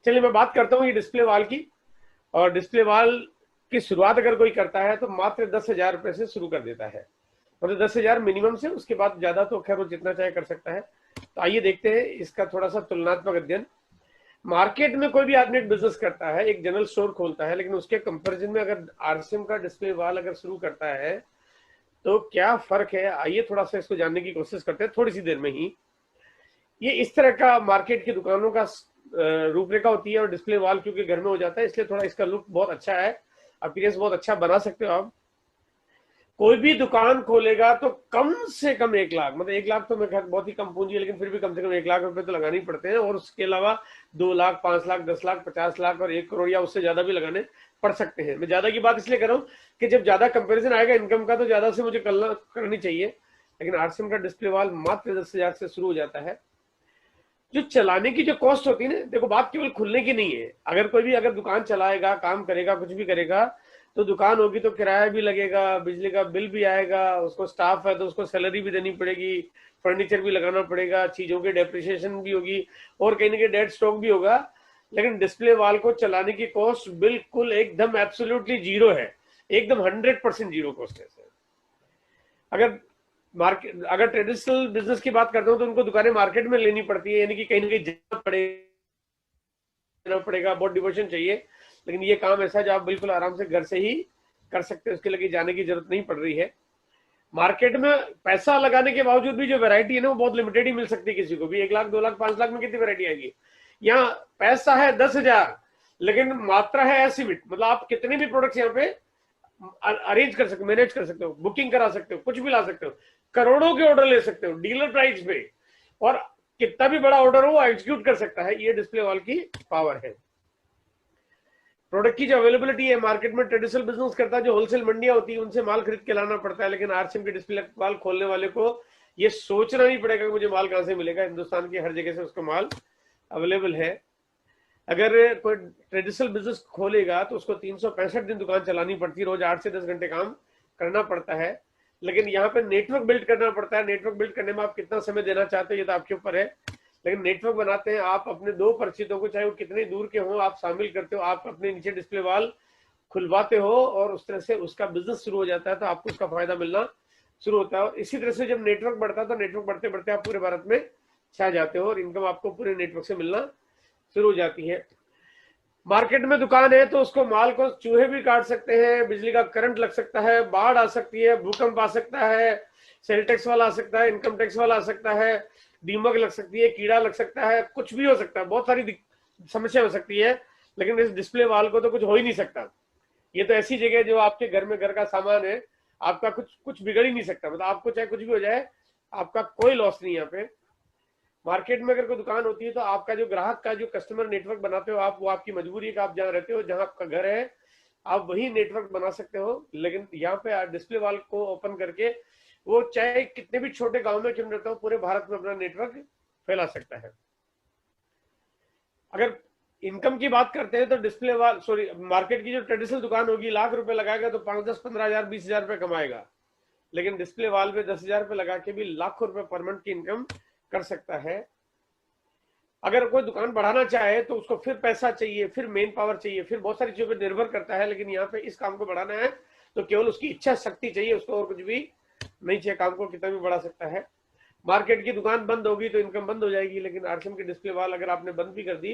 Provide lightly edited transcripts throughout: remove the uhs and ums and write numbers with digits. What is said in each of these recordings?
चलिए मैं बात करता हूँ ये डिस्प्ले वॉल की। और डिस्प्ले वॉल की शुरुआत अगर कोई करता है तो मात्र 10,000 रुपए से शुरू कर देता है, मतलब 10,000 मिनिमम से, उसके बाद ज्यादा तो खैर वो जितना चाहे कर सकता है। तो आइए देखते हैं इसका थोड़ा सा तुलनात्मक अध्ययन। मार्केट में कोई भी आदमी एक बिजनेस करता है, एक जनरल स्टोर खोलता है, लेकिन उसके कंपैरिजन में अगर आरसीएम का डिस्प्ले वॉल अगर शुरू करता है तो क्या फर्क है, आइए थोड़ा सा इसको जानने की कोशिश करते हैं थोड़ी सी देर में ही। ये इस तरह का मार्केट की दुकानों का रूपरेखा होती है, और डिस्प्ले वॉल क्योंकि घर में हो जाता है इसलिए थोड़ा इसका लुक बहुत अच्छा है, अपीयरेंस बहुत अच्छा बना सकते हो आप। कोई भी दुकान खोलेगा तो कम से कम 1 लाख, मतलब 1 लाख तो मैं खैर बहुत ही कम पूंजी है, लेकिन फिर भी कम से कम 1 लाख रुपए तो लगाने ही पड़ते हैं, और उसके अलावा 2 लाख, 5 लाख, 10 लाख, 50 लाख और 1 करोड़ या उससे ज्यादा भी लगाने पड़ सकते हैं। मैं ज्यादा की बात इसलिए कर रहा हूँ कि जब ज्यादा कंपेरिजन आएगा इनकम का तो ज्यादा से मुझे करनी चाहिए, लेकिन आरसीएम का डिस्प्ले वॉल मात्र 10,000 से शुरू हो जाता है। जो चलाने की जो कॉस्ट होती है ना, देखो बात केवल खुलने की नहीं है। अगर कोई भी अगर दुकान चलाएगा, काम करेगा, कुछ भी करेगा, तो दुकान होगी तो किराया भी लगेगा, बिजली का बिल भी आएगा, उसको स्टाफ है तो उसको सैलरी भी देनी पड़ेगी, फर्नीचर भी लगाना पड़ेगा, चीजों की डेप्रिसिएशन भी होगी, और कहीं ना कहीं डेड स्टॉक भी होगा। लेकिन डिस्प्ले वॉल को चलाने की कॉस्ट बिल्कुल एकदम एब्सोल्युटली जीरो है, एकदम 100% जीरो कॉस्ट है। अगर मार्केट अगर ट्रेडिशनल बिजनेस की बात करते हो तो उनको दुकानें मार्केट में लेनी पड़ती है, यानी कि कहीं ना कहीं जाना पड़ेगा, बहुत डिवोशन चाहिए। लेकिन ये काम ऐसा है जो आप बिल्कुल आराम से घर से ही कर सकते हैं, उसके लिए जाने की जरूरत नहीं पड़ रही है। मार्केट में पैसा लगाने के बावजूद भी जो वैरायटी है ना वो बहुत लिमिटेड ही मिल सकती है किसी को भी। 1 लाख, 2 लाख, 5 लाख में कितनी वैरायटी आएगी? यहाँ पैसा है 10,000, लेकिन मात्रा है एसिमिट, मतलब आप कितने भी प्रोडक्ट्स यहाँ पे अरेंज कर सकते हो, मैनेज कर सकते हो, बुकिंग करा सकते हो, कुछ भी ला सकते हो, करोड़ों के ऑर्डर ले सकते हो डीलर प्राइस पे, और कितना भी बड़ा ऑर्डर हो वो एग्जीक्यूट कर सकता है। ये डिस्प्ले वॉल की पावर है। प्रोडक्ट की जो अवेलेबिलिटी है, मार्केट में ट्रेडिशनल बिजनेस करता है जो होलसेल मंडियां होती है उनसे माल खरीद के लाना पड़ता है, लेकिन आरसीएम के डिस्प्ले वॉल खोलने वाले को ये सोचना नहीं पड़ेगा कि मुझे माल कहां से मिलेगा। हिंदुस्तान की हर जगह से उसको माल अवेलेबल है। अगर कोई ट्रेडिशनल बिजनेस खोलेगा तो उसको 365 दिन दुकान चलानी पड़ती है, रोज 8 से 10 घंटे काम करना पड़ता है। लेकिन यहाँ पे नेटवर्क बिल्ड करना पड़ता है। नेटवर्क बिल्ड करने में आप कितना समय देना चाहते हो ये तो आपके ऊपर है, लेकिन नेटवर्क बनाते हैं आप अपने दो परिचितों को, चाहे वो कितने दूर के हो, आप शामिल करते हो, आप अपने नीचे डिस्प्ले वॉल खुलवाते हो, और उस तरह से उसका बिजनेस शुरू हो जाता है, तो आपको उसका फायदा मिलना शुरू होता है। और इसी तरह से जब नेटवर्क बढ़ता है तो नेटवर्क बढ़ते बढ़ते आप पूरे भारत में छा जाते हो, और इनकम आपको पूरे नेटवर्क से मिलना शुरू हो जाती है। मार्केट में दुकान है तो उसको माल को चूहे भी काट सकते हैं, बिजली का करंट लग सकता है, बाढ़ आ सकती है, भूकंप आ सकता है, सेल टैक्स वाला आ सकता है, इनकम टैक्स वाला आ सकता है, दीमक लग सकती है, कीड़ा लग सकता है, कुछ भी हो सकता है, बहुत सारी समस्या हो सकती है। लेकिन इस डिस्प्ले वॉल को तो कुछ हो ही नहीं सकता। ये तो ऐसी जगह है जो आपके घर में, घर का सामान है, आपका कुछ कुछ बिगड़ ही नहीं सकता, मतलब आपको चाहे कुछ भी हो जाए आपका कोई लॉस नहीं है यहाँ पे। मार्केट में अगर कोई दुकान होती है तो आपका जो ग्राहक का जो कस्टमर नेटवर्क बनाते हो आप, वो आपकी मजबूरी है कि आप जहाँ रहते हो, जहाँ आपका घर है, आप वही नेटवर्क बना सकते हो। लेकिन यहाँ पे डिस्प्ले वॉल को ओपन करके वो चाहे कितने भी छोटे गांव में क्यों रहता हो, पूरे भारत में अपना नेटवर्क फैला सकता है। अगर इनकम की बात करते हैं तो डिस्प्ले वॉल, सॉरी, मार्केट की जो ट्रेडिशनल दुकान होगी, लाख रुपए लगाएगा तो 5, 10, 15 हजार, 20 हजार रुपए कमाएगा। लेकिन डिस्प्ले वॉल पे 10,000 रुपए लगा के भी लाखों रुपए पर मंथ की इनकम कर सकता है। अगर कोई दुकान बढ़ाना चाहे तो उसको फिर पैसा चाहिए, फिर मेन पावर चाहिए, फिर बहुत सारी चीजों पर निर्भर करता है। लेकिन यहाँ पे इस काम को बढ़ाना है तो केवल उसकी इच्छा शक्ति चाहिए, उसको और कुछ भी नहीं चाहिए। काम को कितना भी बढ़ा सकता है। मार्केट की दुकान बंद होगी तो इनकम बंद हो जाएगी, लेकिन आरसीएम की डिस्प्ले वॉल अगर आपने बंद भी कर दी,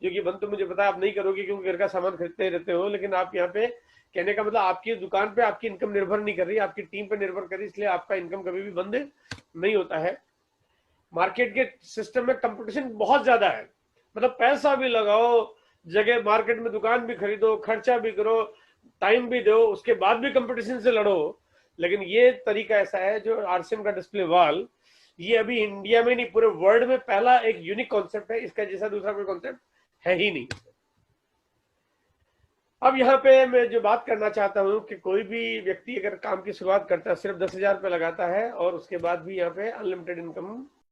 जो कि बंद तो मुझे पता है आप नहीं करोगे क्योंकि घर का सामान खरीदते रहते हो, लेकिन आप यहाँ पे, कहने का मतलब आपकी दुकान पे आपकी इनकम निर्भर नहीं कर रही, आपकी टीम पे निर्भर कर रही, इसलिए आपका इनकम कभी भी बंद नहीं होता है। मार्केट के सिस्टम में कंपटीशन बहुत ज्यादा है, मतलब पैसा भी लगाओ, जगह मार्केट में दुकान भी खरीदो, खर्चा भी करो, टाइम भी दो, उसके बाद भी कंपटीशन से लड़ो। लेकिन ये तरीका ऐसा है जो आरसीएम का डिस्प्ले वॉल, ये अभी इंडिया में नहीं पूरे वर्ल्ड में पहला एक यूनिक कॉन्सेप्ट है, इसका जैसा दूसरा कोई कॉन्सेप्ट है ही नहीं। अब यहाँ पे मैं जो बात करना चाहता हूँ कि कोई भी व्यक्ति अगर काम की शुरुआत करता है, सिर्फ 10,000 रुपये लगाता है और उसके बाद भी यहाँ पे अनलिमिटेड इनकम